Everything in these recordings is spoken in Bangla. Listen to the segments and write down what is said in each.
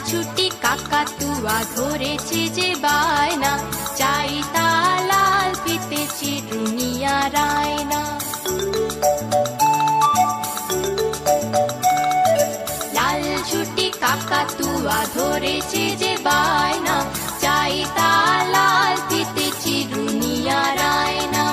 ছুটি কাকাতুয়া ধরেছে যে বায়না, চাই তা লাল ফিতে চিরুনি আর আয়না। লাল ছুটি কাকাতুয়া ধরেছে যে বায়না, চাই তা লাল ফিতে চিরুনি আর আয়না।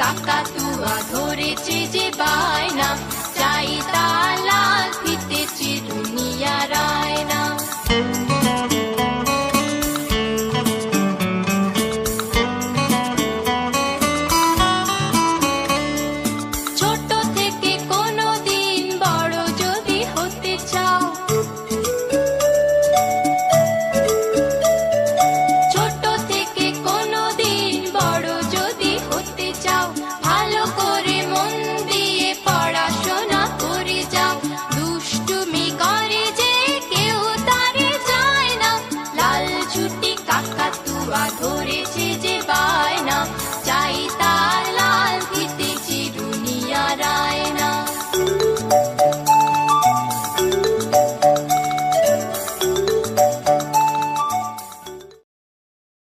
কাকাতুয়া ধরেছে যে বায়না, চাই তা লাল ফিতে চিরুনি আর আয়না। ছোট থেকে কোনোদিন বড় যদি হতে চাও, ছোট থেকে কোনোদিন বড় যদি হতে চাও, ভালো করে মন দিয়ে পড়াশোনা করে যাও। দুষ্টুমি করে যে কেউ তারে যায় না, লাল ছুটি কাকাতুয়া ধরেছে যে